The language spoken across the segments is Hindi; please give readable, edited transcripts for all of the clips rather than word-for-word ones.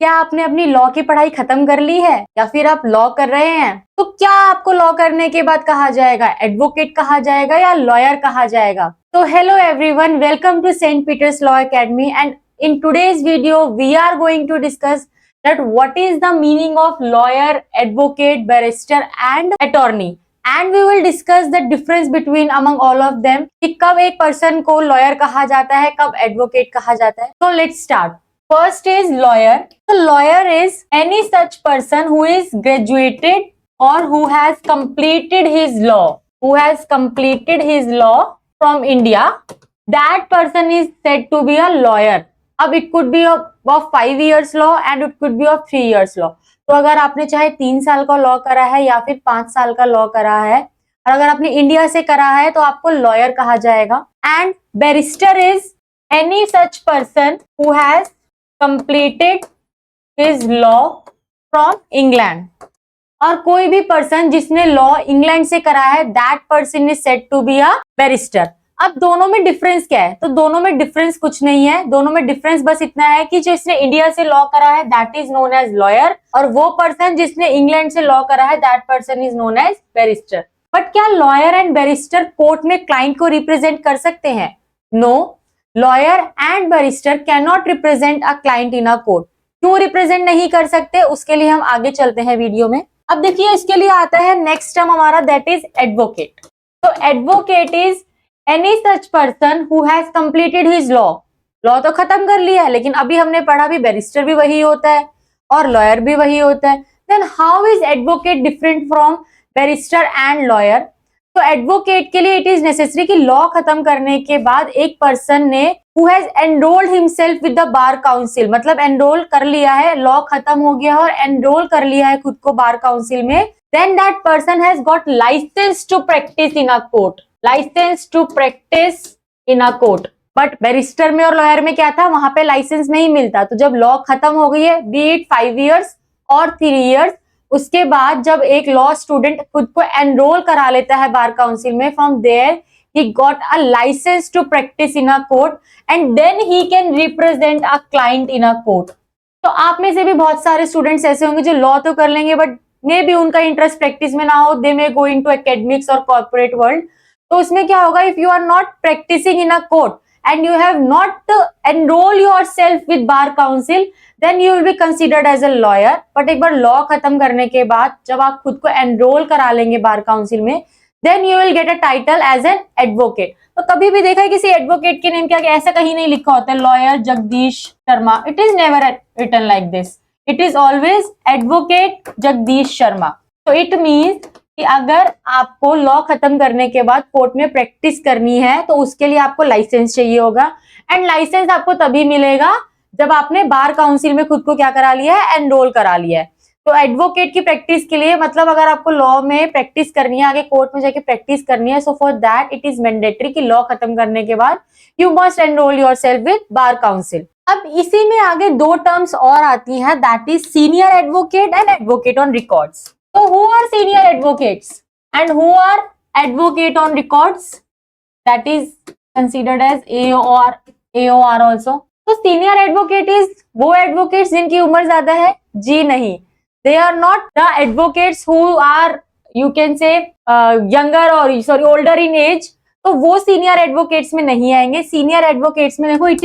क्या आपने अपनी लॉ की पढ़ाई खत्म कर ली है या फिर आप लॉ कर रहे हैं? तो क्या आपको लॉ करने के बाद कहा जाएगा एडवोकेट कहा जाएगा या लॉयर कहा जाएगा? तो hello everyone, welcome to saint Peter's law academy and in today's video we are going to discuss that what is the meaning of lawyer, advocate, barrister and attorney and we will discuss the difference between among all of them कि कब एक person को lawyer कहा जाता है, कब advocate कहा जाता है. So let's start. First is lawyer. So lawyer is any such person who is graduated or who has completed his law from India. That person is said to be a lawyer. अब it could be of 5 years law and it could be of 3 years law. तो अगर आपने चाहे 3 साल का लॉ करा है या फिर 5 साल का लॉ करा है और अगर आपने इंडिया से करा है तो आपको लॉयर कहा जाएगा. And barrister is any such person who has completed his law from England. और कोई भी पर्सन जिसने लॉ इंग्लैंड से करा है that person is said to be a barrister. अब दोनों में डिफरेंस क्या है? तो दोनों में डिफरेंस कुछ नहीं है. दोनों में डिफरेंस बस इतना है कि जो इसने इंडिया से लॉ करा है that is known as lawyer और वो पर्सन जिसने इंग्लैंड से लॉ करा है that person is known as barrister. But क्या लॉयर एंड बैरिस्टर कोर्ट में क्लाइंट को रिप्रेजेंट कर सकते हैं? No, lawyer and barrister can not represent a client in a court. क्यों रिप्रेजेंट नहीं कर सकते? उसके लिए हम आगे चलते हैं वीडियो में. अब देखिए इसके लिए आता है नेक्स्ट टर्म हमारा दैट इज एडवोकेट. तो advocate is any such person who has completed his law. Law तो खत्म कर लिया है लेकिन अभी हमने पढ़ा भी बैरिस्टर भी वही होता है और लॉयर भी वही होता है. Then how is advocate different from barrister and lawyer? तो एडवोकेट के लिए इट इज नेसेसरी कि लॉ खत्म करने के बाद एक पर्सन ने who has enrolled himself with the bar council, मतलब एनरोल कर लिया है, लॉ खत्म हो गया और एनरोल कर लिया है खुद को बार काउंसिल में, then that person has got licence to practise in a court. Licence to practise in a court. But barrister में और लॉयर में क्या था? वहां पे लाइसेंस नहीं मिलता. तो जब लॉ खत्म हो गई है बी इट 5 years और 3 years, उसके बाद जब एक लॉ स्टूडेंट खुद को एनरोल करा लेता है बार काउंसिल में, from there he got a license to practice in a court and then he can represent a client in a court. तो आप में से भी बहुत सारे स्टूडेंट्स ऐसे होंगे जो लॉ तो कर लेंगे बट मे भी उनका इंटरेस्ट प्रैक्टिस में ना हो. They may go into academics और कॉर्पोरेट वर्ल्ड. तो उसमें क्या होगा? If you are not practising in a court and you have not enrol yourself with bar council then you will be considered as a lawyer. But एक बार लॉ खत्म करने के बाद जब आप खुद को एनरोल करा लेंगे बार काउंसिल में then you will get a title as an advocate. तो कभी भी देखा है किसी एडवोकेट के नेम क्या ऐसा कहीं नहीं लिखा होता है lawyer Jagdish Sharma. It is never written like this. It is always advocate Jagdish Sharma. तो इट मीन्स कि अगर आपको लॉ खत्म करने के बाद कोर्ट में प्रैक्टिस करनी है तो उसके लिए आपको लाइसेंस चाहिए होगा. एंड लाइसेंस आपको तभी मिलेगा जब आपने बार काउंसिल में खुद को क्या करा लिया है? एनरोल करा लिया है. तो एडवोकेट की प्रैक्टिस के लिए मतलब अगर आपको लॉ में प्रैक्टिस करनी है, आगे कोर्ट में जाके प्रैक्टिस करनी है, so for that it is mandatory कि लॉ खत्म करने के बाद you must enrol yourself with bar council. अब इसी में आगे 2 टर्म्स और आती हैं that is senior advocate and advocate on records. So who are senior advocates and who are advocate on records? That is considered as AOR also. So senior advocate is वो advocates जिनकी उम्र ज्यादा है? जी नहीं. They are not the advocates who are you can say younger or older in age. तो वो senior advocates में नहीं आएंगे. Senior advocates में देखो it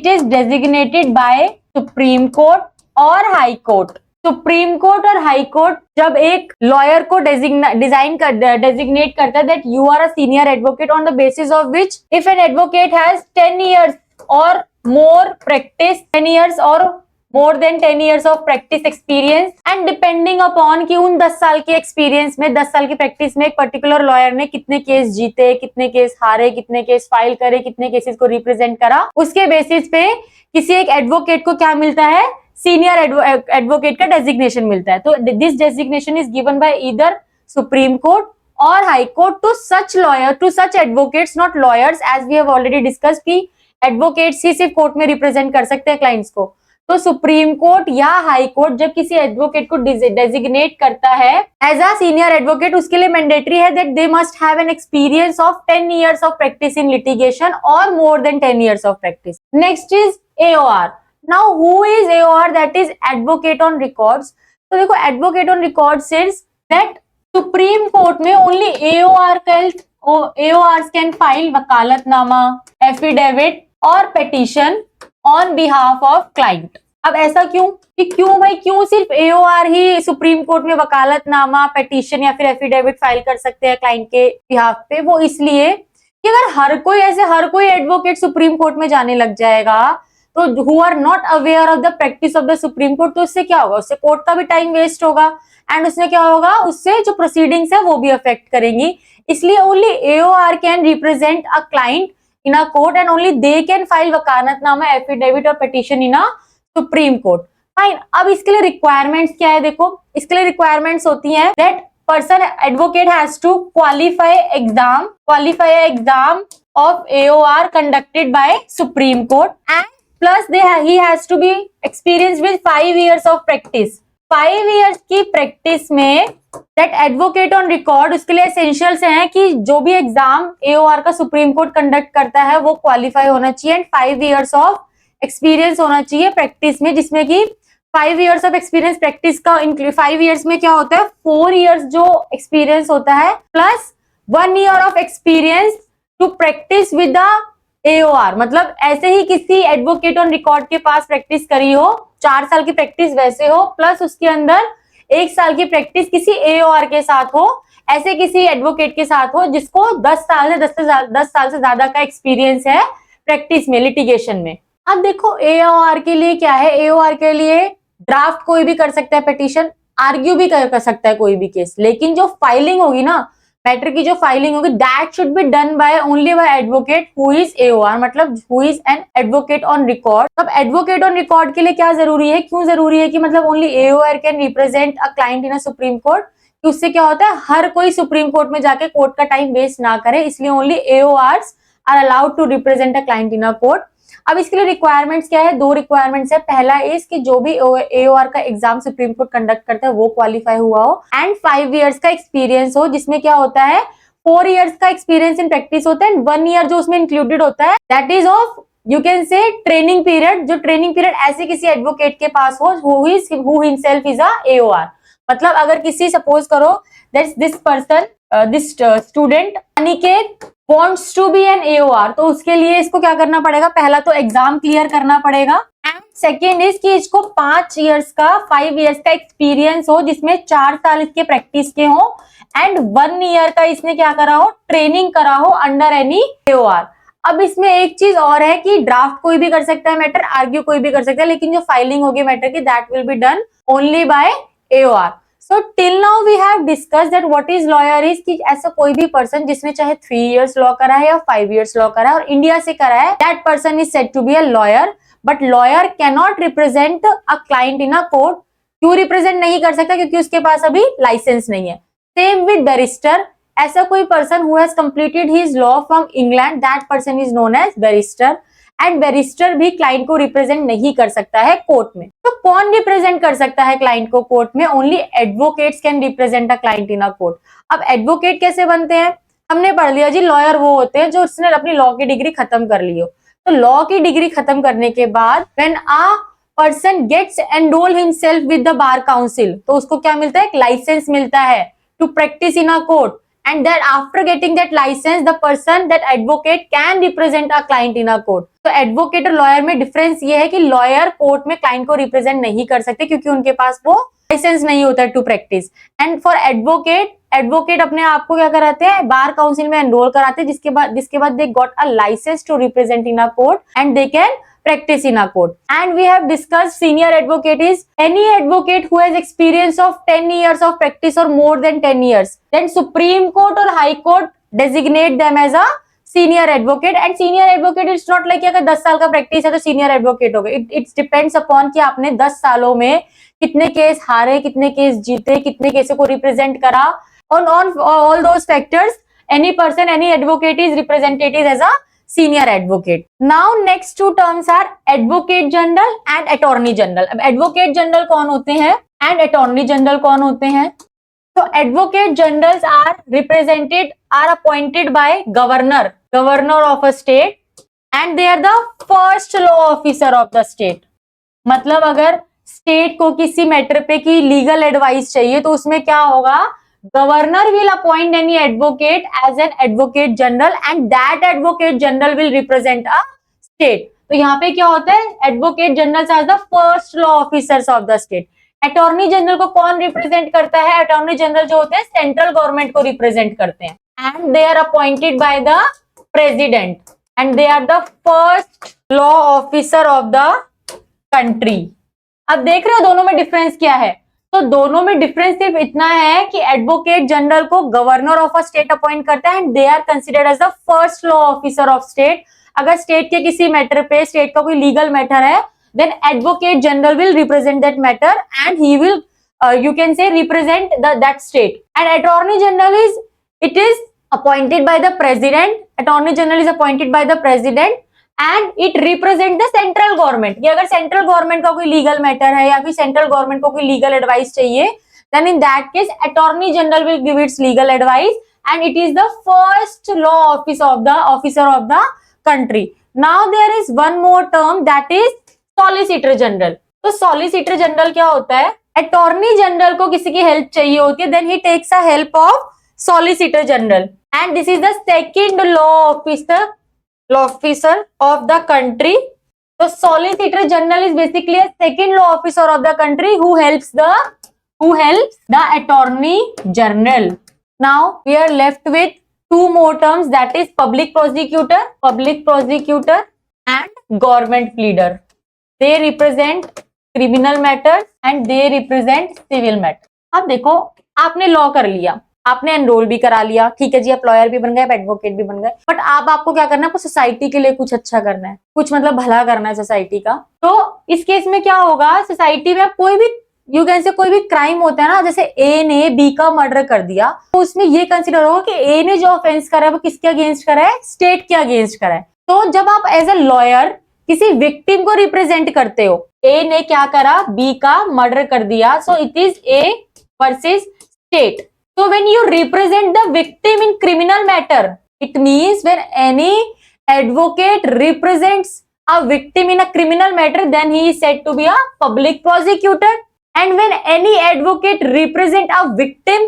is designated by Supreme Court और High Court. सुप्रीम कोर्ट और हाई कोर्ट जब एक लॉयर को डेजिग्नेट करता है that you are a senior advocate on the basis of which if an advocate has 10 years और मोर प्रैक्टिस, 10 years और more then 10 years of practice experience and depending upon कि उन 10 साल के एक्सपीरियंस में 10 साल की प्रैक्टिस में एक पर्टिकुलर लॉयर ने कितने केस जीते, कितने केस हारे, कितने केस फाइल करे, कितने केसेस को रिप्रेजेंट करा, उसके बेसिस पे किसी एक एडवोकेट को क्या मिलता है? सीनियर एडवोकेट का डेजिग्नेशन मिलता है. तो this designation is given by either Supreme court और high Court to such lawyer, to such advocates, not lawyers as we have already discuss कि एडवोकेट्स ही सिर्फ कोर्ट में रिप्रेजेंट कर सकते हैं क्लाइंट्स को. तो सुप्रीम कोर्ट या हाई कोर्ट जब किसी एडवोकेट को डेजिग्नेट करता है एज अ सीनियर एडवोकेट, उसके लिए मैंडेटरी है that they must have an experience of 10 years of practice in litigation और more then 10 years of practice. Next is AOR. Now who is AOR, that is advocate on records. तो देखो advocate on records is that Supreme Court में ओनली AORs कैन फाइल वकालतनामा, एफिडेविट और petition on behalf of client. अब ऐसा क्यों कि क्यों भाई, क्यों सिर्फ AOR ही सुप्रीम कोर्ट में वकालतनामा, पिटीशन या फिर एफिडेविट फाइल कर सकते हैं क्लाइंट के बिहाफ पे? वो इसलिए कि अगर हर कोई एडवोकेट सुप्रीम कोर्ट में जाने लग जाएगा तो who are not aware of the practice of the supreme court, तो उससे क्या होगा, उससे कोर्ट का भी टाइम वेस्ट होगा एंड उसमें क्या होगा, उससे जो प्रोसीडिंग्स है वो भी अफेक्ट करेंगी। इसलिए only AOR can represent a client in a court and only they can file वकालतनामा, एफिडेविट और petition in a Supreme Court. Fine. अब इसके लिए रिक्वायरमेंट्स क्या है? देखो इसके लिए रिक्वायरमेंट्स होती है that person advocate has to qualify exam of AOR conducted by supreme court and plus he has to be experienced with 5 years of practice। 5 years की प्रैक्टिस में दैट एडवोकेट ऑन रिकॉर्ड, उसके लिए एसेंशियल्स हैं कि जो भी एग्जाम AOR का सुप्रीम कोर्ट कंडक्ट करता है वो क्वालिफाई होना चाहिए एंड 5 years ऑफ एक्सपीरियंस होना चाहिए प्रैक्टिस में, जिसमें कि 5 years ऑफ एक्सपीरियंस प्रैक्टिस का 5 years में क्या होता है, 4 years जो एक्सपीरियंस होता है plus 1 year of experience to practise with the AOR। मतलब ऐसे ही किसी एडवोकेट ऑन रिकॉर्ड के पास प्रैक्टिस करी हो, 4 साल की प्रैक्टिस वैसे हो प्लस उसके अंदर 1 साल की प्रैक्टिस किसी AOR के साथ हो, ऐसे किसी एडवोकेट के साथ हो जिसको 10 साल से ज्यादा का एक्सपीरियंस है प्रैक्टिस में, लिटिगेशन में। अब देखो AOR के लिए क्या है, AOR के लिए ड्राफ्ट कोई भी कर सकता है पिटीशन, आर्ग्यू भी कर सकता है कोई भी केस, लेकिन जो फाइलिंग होगी ना, मैटर की जो फाइलिंग होगी, that should be done by only by advocate who is AOR, मतलब who is an advocate on record. अब एडवोकेट ऑन रिकॉर्ड के लिए क्या जरूरी है, क्यों जरूरी है कि मतलब only AOR can represent a client in a Supreme court, कि उससे क्या होता है, हर कोई सुप्रीम कोर्ट में जाके कोर्ट का टाइम वेस्ट ना करे, इसलिए only AORs are allowed to represent a client in a court. अब इसके लिए रिक्वायरमेंट्स क्या है, 2 रिक्वायरमेंट्स है। पहला इज कि जो भी AOR का एग्जाम सुप्रीम कोर्ट कंडक्ट करता है वो क्वालिफाई हुआ हो एंड 5 years का एक्सपीरियंस हो, जिसमें क्या होता है 4 years का एक्सपीरियंस इन प्रैक्टिस होता है एंड 1 year जो उसमें इंक्लूडेड होता है that is of you can say training period, जो ट्रेनिंग पीरियड ऐसे किसी एडवोकेट के पास हो who himself is a AOR। मतलब अगर किसी सपोज करो this person this student Aniket wants to be an AOR, तो उसके लिए इसको क्या करना पड़ेगा, पहला तो एग्जाम क्लियर करना पड़ेगा एंड सेकेंड इज कि इसको 5 years का 5 years का एक्सपीरियंस हो, जिसमें 4 साल इसके प्रैक्टिस के हो एंड 1 year का इसने क्या करा हो, ट्रेनिंग करा हो अंडर एनी AOR। अब इसमें एक चीज और है कि ड्राफ्ट कोई भी कर सकता है मैटर, आर्ग्यू कोई भी कर सकता है, लेकिन जो फाइलिंग होगी मैटर की that will be done only by AOR। So till now we have discussed that what is lawyer is कि ऐसा कोई भी पर्सन जिसने चाहे 3 years लॉ करा है या 5 years लॉ करा है और इंडिया से करा है, that person is said to be a lawyer, but lawyer cannot represent a client in a court। क्यों रिप्रेजेंट नहीं कर सकता, क्योंकि उसके पास अभी लाइसेंस नहीं है। सेम विद बैरिस्टर, ऐसा कोई person who has completed his law from England, that person is known as barrister and barrister भी क्लाइंट को रिप्रेजेंट नहीं कर सकता है कोर्ट में। तो कौन रिप्रेजेंट कर सकता है क्लाइंट को कोर्ट में, only advocates can represent a client in a court. अब एडवोकेट कैसे बनते हैं, हमने पढ़ लिया जी, लॉयर वो होते हैं जो उसने अपनी लॉ की डिग्री खत्म कर ली हो। तो लॉ की डिग्री खत्म करने के बाद when a person gets enrol himself with the bar council, तो उसको क्या मिलता है, एक लाइसेंस मिलता है to practise in a court and that after getting that license the person that advocate can represent a client in a court। तो एडवोकेट और लॉयर में डिफरेंस ये है कि लॉयर कोर्ट में क्लाइंट को रिप्रेजेंट नहीं कर सकते क्योंकि उनके पास वो लाइसेंस नहीं होता है to practise, and for advocate अपने आप को क्या कराते हैं, बार काउंसिल में एनरोल कराते हैं, जिसके बाद they got a licence to represent in a court and they can practice in a court। And we have discussed senior advocate is any advocate who has experience of 10 years of practice or more than 10 years, then Supreme Court or High Court designate them as a senior advocate। and senior advocate it's not like कि अगर 10 साल का प्रैक्टिस है तो senior advocate हो गए, it depends upon कि आपने 10 सालों में कितने केस हारे, कितने केस जीते, कितने केसों को रिप्रेजेंट करा, on all those factors any person, any advocate is represented as a senior advocate। now next two terms are advocate general and attorney general। अब advocate general कौन होते हैं and attorney general कौन होते हैं, तो advocate generals are appointed by governor of a state and they are the first law officer of the state। मतलब अगर स्टेट को किसी मैटर पे की लीगल एडवाइस चाहिए तो उसमें क्या होगा, governor will appoint any advocate as an advocate general and that advocate general will represent a state. तो यहाँ पे क्या होता है, advocate general are the first law officers of the state. Attorney general को कौन रिप्रेजेंट करता है, अटॉर्नी जनरल जो होते हैं सेंट्रल गवर्नमेंट को रिप्रेजेंट करते हैं, and they are appointed by the president and they are the first law officer of the country. अब देख रहे हो दोनों में डिफरेंस क्या है, तो दोनों में डिफरेंस सिर्फ इतना है कि एडवोकेट जनरल को governor of a state appoint करता है and they are considered as the first law officer of state. अगर स्टेट के किसी मैटर पे, स्टेट का कोई लीगल मैटर है, then advocate general will represent that matter and he will you can say represent that state, and attorney general is appointed by the president, attorney general is appointed by the president and it represent the central government। कि अगर सेंट्रल गवर्नमेंट का कोई लीगल मैटर है या फिर सेंट्रल गवर्नमेंट को कोई लीगल एडवाइस चाहिए, then in that case attorney general will give its legal advice and it is the first law officer of the country। Now there is one more term that is solicitor general. तो सॉलिसिटर जनरल क्या होता है, अटॉर्नी जनरल को किसी की हेल्प चाहिए होती है, then he takes a help of solicitor general and this is the second law officer of the country. तो solicitor general is basically a second law officer of the country who helps the attorney general. Now we are left with two more terms, that is public prosecutor and government pleader। they represent criminal matters and they represent civil matters। अब देखो आपने लॉ कर लिया, आपने एनरोल भी करा लिया, ठीक है जी, आप लॉयर भी बन गए, आप एडवोकेट भी बन गए, बट अब आपको क्या करना है, आपको सोसाइटी के लिए कुछ अच्छा करना है, कुछ मतलब भला करना है सोसाइटी का। तो इस केस में क्या होगा, सोसाइटी में कोई भी यू कैन से कोई भी क्राइम होता है ना, जैसे ए ने बी का मर्डर कर दिया, तो उसमें ये कंसिडर होगा कि ए ने जो ऑफेंस करा है वो किसके अगेंस्ट करा है, स्टेट के अगेंस्ट करा है। तो जब आप एज ए लॉयर किसी विक्टिम को रिप्रेजेंट करते हो, ए ने क्या करा, बी का मर्डर कर दिया, so it is A versus state. So when you represent the victim in criminal matter, it means when any advocate represents a victim in a criminal matter, then he is said to be a public prosecutor. And when any advocate represent a victim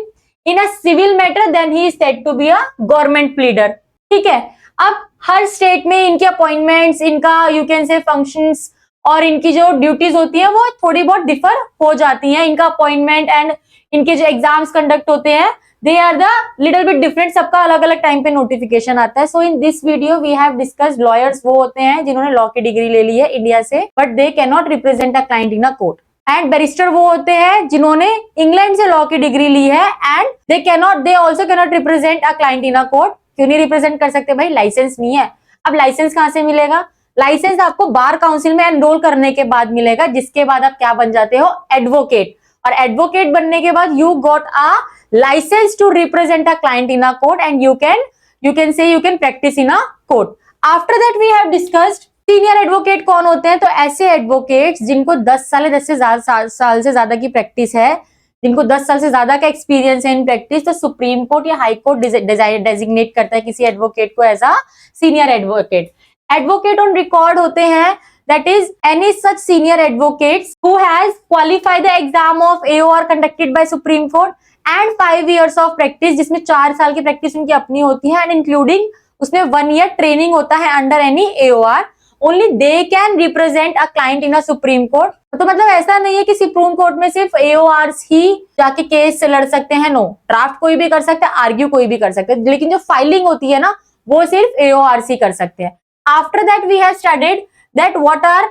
in a civil matter, then he is said to be a government pleader। ठीक है, अब हर स्टेट में इनके अपॉइंटमेंट्स, इनका यू कैन से फंक्शंस और इनकी जो ड्यूटीज होती है वो थोड़ी बहुत डिफर हो जाती हैं। इनका अपॉइंटमेंट एंड इनके जो एग्जाम्स कंडक्ट होते हैं, they are the little bit different, सबका अलग अलग टाइम पे नोटिफिकेशन आता है। So in this video we have discussed lawyers वो होते हैं जिन्होंने लॉ की डिग्री ले ली है इंडिया से, but they can not represent a client in a court. And barrister वो होते हैं जिन्होंने इंग्लैंड से लॉ की डिग्री ली है and they also cannot represent a client in a court. क्यों नहीं रिप्रेजेंट कर सकते भाई, लाइसेंस नहीं है। अब लाइसेंस कहां से मिलेगा, लाइसेंस आपको बार काउंसिल में एनरोल करने के बाद मिलेगा, जिसके बाद आप क्या बन जाते हो, एडवोकेट। और एडवोकेट बनने के बाद you got a licence to represent a client in a court and you can practise in a court. After that we have discussed senior advocate कौन होते हैं। तो ऐसे एडवोकेट्स जिनको 10 साल से ज्यादा की प्रैक्टिस है, जिनको 10 साल से ज्यादा का एक्सपीरियंस है इन प्रैक्टिस, तो सुप्रीम कोर्ट या हाई कोर्ट डेजिग्नेट करता है किसी एडवोकेट को as a senior advocate. Advocate on record होते हैं, that is any such senior advocates who has qualified the exam of AOR conducted by Supreme Court and 5 years of practice, जिसमें 4 साल की प्रैक्टिस उनकी अपनी होती है, and including उसमें 1 year ट्रेनिंग होता है under any AOR, only they can represent a client in a Supreme Court। तो मतलब ऐसा नहीं है कि सुप्रीम कोर्ट में सिर्फ AORs ही जाके केस से लड़ सकते हैं, नो, ड्राफ्ट कोई भी कर सकता है, आर्ग्यू कोई भी कर सकता है, लेकिन जो फाइलिंग होती है ना वो सिर्फ AORs ही कर सकते हैं। After that we have studied that what are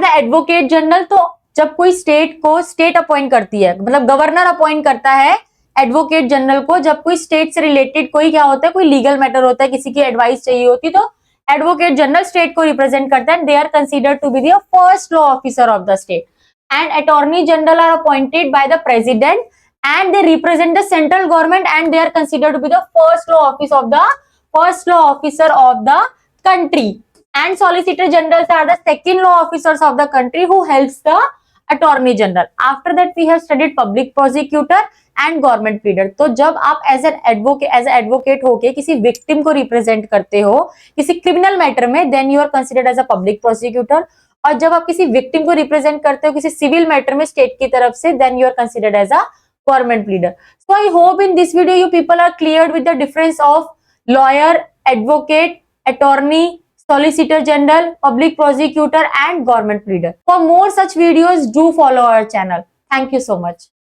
the advocate general। तो जब कोई स्टेट को स्टेट अपॉइंट करती है, मतलब गवर्नर अपॉइंट करता है एडवोकेट जनरल को, जब कोई स्टेट से रिलेटेड कोई क्या होता है, कोई लीगल मैटर होता है, किसी की एडवाइस चाहिए होती, तो एडवोकेट जनरल स्टेट को रिप्रेजेंट करता है, they are considered to be the first law officer of the state. And attorney general are appointed by the president and they represent the central government and they are considered to be the first law officer of the country। And solicitor generals are the second law officers of the country who helps the attorney general। After that we have studied public prosecutor and government pleader। तो जब आप एज एडवोकेट होके किसी विक्टिम को रिप्रेजेंट करते हो किसी क्रिमिनल मैटर में, then you are considered as a public prosecutor. और जब आप किसी विक्टिम को रिप्रेजेंट करते हो किसी सिविल मैटर में स्टेट की तरफ से, then you are considered as a government pleader. So I hope in this video you people are cleared with the difference of lawyer, advocate, attorney, solicitor general, public prosecutor and government pleader. For more such videos, do follow our channel. Thank you so much.